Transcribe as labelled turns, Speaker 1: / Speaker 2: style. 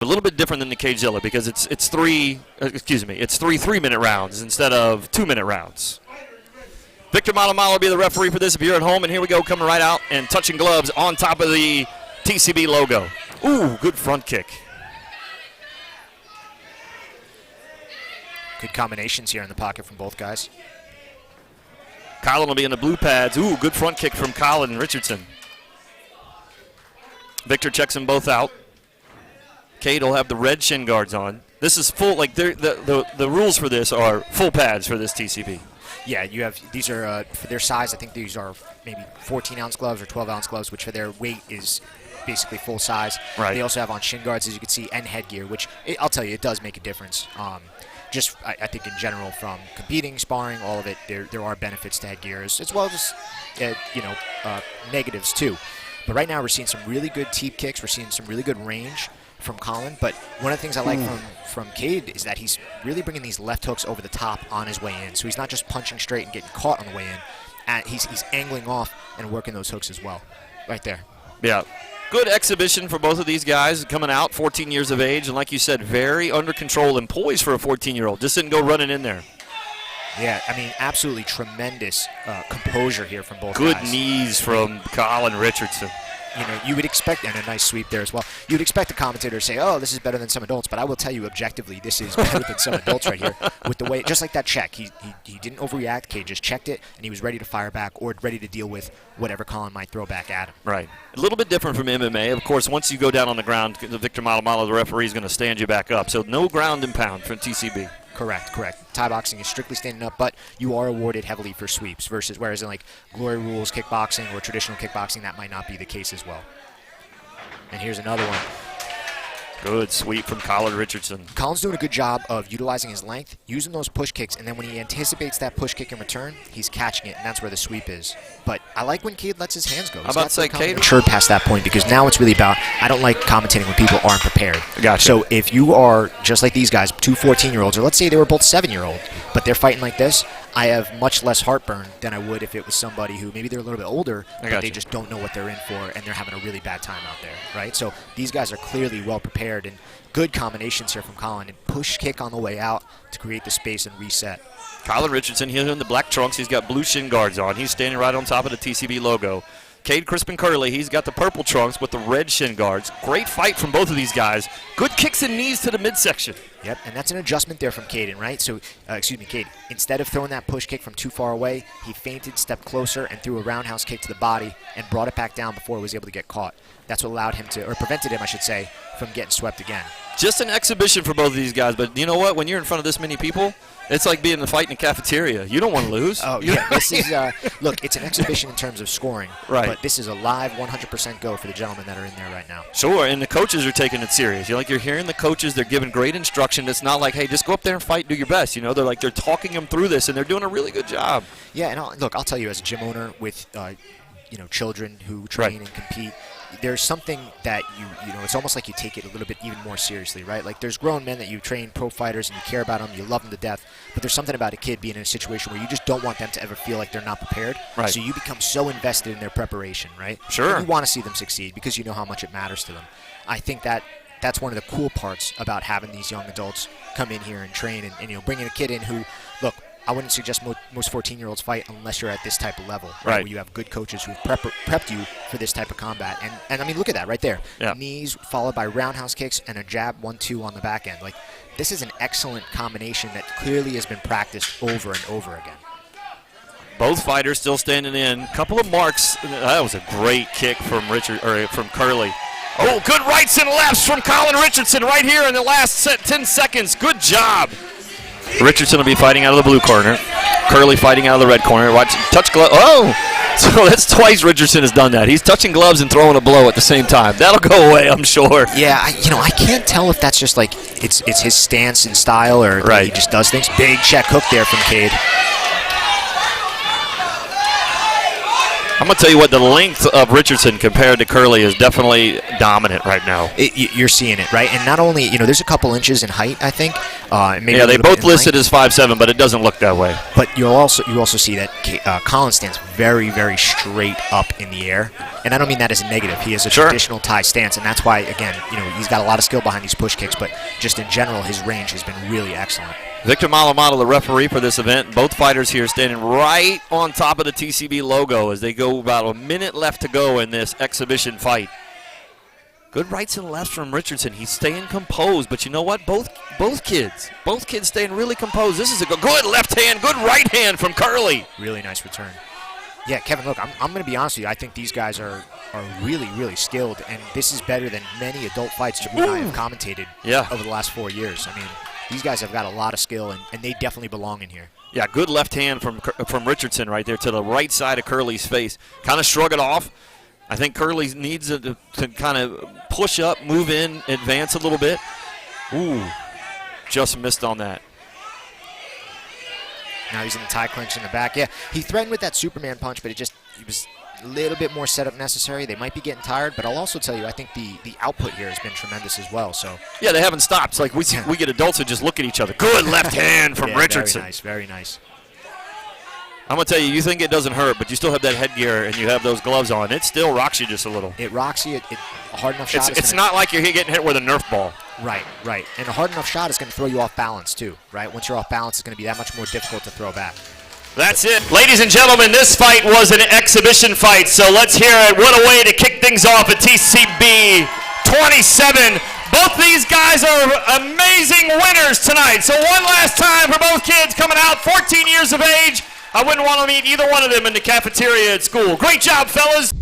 Speaker 1: a little bit different than the Cagezilla because it's 3 3-minute rounds instead of 2-minute rounds. Victor Malamala will be the referee for this if you're at home, and here we go, coming right out and touching gloves on top of the TCB logo. Ooh, good front kick.
Speaker 2: Good combinations here in the pocket from both guys.
Speaker 1: Collin will be in the blue pads. Ooh, good front kick from Collin Richardson. Victor checks them both out. Cade will have the red shin guards on. This is full, like the rules for this are full pads for this TCB.
Speaker 2: Yeah, you have, these are, for their size, I think these are maybe 14-ounce gloves or 12-ounce gloves, which for their weight is basically full size.
Speaker 1: Right.
Speaker 2: They also have on shin guards, as you can see, and headgear, which I'll tell you, it does make a difference. Just, I think in general, from competing, sparring, all of it, there are benefits to headgear, as well as, negatives too. But right now we're seeing some really good teep kicks. We're seeing some really good range from Collin. But one of the things I like from Cade is that he's really bringing these left hooks over the top on his way in. So he's not just punching straight and getting caught on the way in. He's angling off and working those hooks as well. Right there.
Speaker 1: Yeah. Good exhibition for both of these guys coming out, 14 years of age. And like you said, very under control and poised for a 14-year-old. Just didn't go running in there.
Speaker 2: Yeah, I mean, absolutely tremendous composure here from both
Speaker 1: guys.
Speaker 2: Good
Speaker 1: knees from Collin Richardson.
Speaker 2: You know, you would expect, and a nice sweep there as well, you'd expect the commentator to say, oh, this is better than some adults, but I will tell you objectively, this is better than some adults right here. With the way, just like that check, he didn't overreact, Cade just checked it, and he was ready to fire back or ready to deal with whatever Collin might throw back at him. Right.
Speaker 1: A little bit different from MMA. Of course, once you go down on the ground, Victor Malamala, the referee, is going to stand you back up. So no ground and pound from TCB.
Speaker 2: Correct. Thai boxing is strictly standing up, but you are awarded heavily for sweeps, whereas in like Glory Rules kickboxing or traditional kickboxing, that might not be the case as well. And here's another one.
Speaker 1: Good sweep from Collin Richardson.
Speaker 2: Collin's doing a good job of utilizing his length, using those push kicks, and then when he anticipates that push kick in return, he's catching it, and that's where the sweep is. But I like when Cade lets his hands go.
Speaker 1: How about to say Cade?
Speaker 2: Matured past that point, because now it's really about, I don't like commentating when people aren't prepared.
Speaker 1: Gotcha.
Speaker 2: So if you are just like these guys, two 14-year-olds, or let's say they were both 7-year-old, but they're fighting like this, I have much less heartburn than I would if it was somebody who maybe they're a little bit older, but they just don't know what they're in for, and they're having a really bad time out there, right? So these guys are clearly well prepared, and good combinations here from Collin, and push kick on the way out to create the space and reset.
Speaker 1: Collin Richardson, he's in the black trunks. He's got blue shin guards on. He's standing right on top of the TCB logo. Cade Crispin Curley, he's got the purple trunks with the red shin guards. Great fight from both of these guys. Good kicks and knees to the midsection.
Speaker 2: Yep, and that's an adjustment there from Caden, right? So, Cade, instead of throwing that push kick from too far away, he feinted, stepped closer, and threw a roundhouse kick to the body and brought it back down before he was able to get caught. That's what allowed him to, or prevented him, I should say, from getting swept again.
Speaker 1: Just an exhibition for both of these guys, but you know what? When you're in front of this many people, it's like being in a fight in a cafeteria. You don't want to lose.
Speaker 2: Oh, yeah. This is, look, it's an exhibition in terms of scoring,
Speaker 1: right?
Speaker 2: But this is a live 100% go for the gentlemen that are in there right now.
Speaker 1: Sure, and the coaches are taking it serious. You're hearing the coaches. They're giving great instruction. It's not like, hey, just go up there and fight, do your best. You know, they're talking them through this, and they're doing a really good job.
Speaker 2: Yeah, and I'll tell you, as a gym owner with, children who train and compete, there's something that it's almost like you take it a little bit even more seriously, right? Like there's grown men that you train, pro fighters, and you care about them, you love them to death, but there's something about a kid being in a situation where you just don't want them to ever feel like they're not prepared.
Speaker 1: Right.
Speaker 2: So you become so invested in their prepreparation, right?
Speaker 1: Sure.
Speaker 2: And you want to see them succeed because you know how much it matters to them. I think that's one of the cool parts about having these young adults come in here and train and bringing a kid in who, look, I wouldn't suggest most 14-year-olds fight unless you're at this type of level, right? Where you have good coaches who've prepped you for this type of combat. And I mean, look at that right there.
Speaker 1: Yeah.
Speaker 2: Knees followed by roundhouse kicks and a jab 1-2 on the back end. Like, this is an excellent combination that clearly has been practiced over and over again.
Speaker 1: Both fighters still standing in. Couple of marks. That was a great kick from from Curley. Oh, good rights and lefts from Collin Richardson right here in the last 10 seconds. Good job. Richardson will be fighting out of the blue corner. Curley fighting out of the red corner. Watch, touch glove. Oh! So that's twice Richardson has done that. He's touching gloves and throwing a blow at the same time. That'll go away, I'm sure.
Speaker 2: Yeah, I can't tell if that's just like it's his stance and style or he just does things. Big check hook there from Cade.
Speaker 1: How I'm going to tell you what, the length of Richardson compared to Curley is definitely dominant right now.
Speaker 2: You're seeing it, right? And not only, there's a couple inches in height, I think. Maybe
Speaker 1: they both listed as 5'7", but it doesn't look that way.
Speaker 2: But you also see that Collin stands very, very straight up in the air. And I don't mean that as a negative. He has a traditional Thai stance, and that's why, again, he's got a lot of skill behind these push kicks, but just in general, his range has been really excellent.
Speaker 1: Victor Malamado, the referee for this event. Both fighters here standing right on top of the TCB logo as they go about a minute left to go in this exhibition fight. Good rights and lefts from Richardson. He's staying composed, but you know what? Both kids staying really composed. This is a good left hand, good right hand from Curley.
Speaker 2: Really nice return. Yeah, Kevin, look, I'm going to be honest with you. I think these guys are really, really skilled, and this is better than many adult fights Jimmy and I have commentated over the last 4 years. I mean, these guys have got a lot of skill, and they definitely belong in here.
Speaker 1: Yeah, good left hand from Richardson right there to the right side of Curley's face. Kind of shrug it off. I think Curley needs to kind of push up, move in, advance a little bit. Ooh, just missed on that.
Speaker 2: Now he's in the tie clinch in the back. Yeah, he threatened with that Superman punch, but it was a little bit more setup necessary. They might be getting tired, but I'll also tell you, I think the output here has been tremendous as well. So
Speaker 1: yeah, they haven't stopped. It's like we get adults who just look at each other. Good left hand from Richardson.
Speaker 2: Very nice, very nice.
Speaker 1: I'm going to tell you, you think it doesn't hurt, but you still have that headgear and you have those gloves on. It still rocks you just a little.
Speaker 2: It rocks you. A hard enough shot.
Speaker 1: It's not like you're getting hit with a Nerf ball.
Speaker 2: Right. And a hard enough shot is going to throw you off balance, too, right? Once you're off balance, it's going to be that much more difficult to throw back.
Speaker 1: That's it. Ladies and gentlemen, this fight was an exhibition fight, so let's hear it. What a way to kick things off at TCB 27. Both these guys are amazing winners tonight. So one last time for both kids coming out, 14 years of age. I wouldn't want to meet either one of them in the cafeteria at school. Great job, fellas.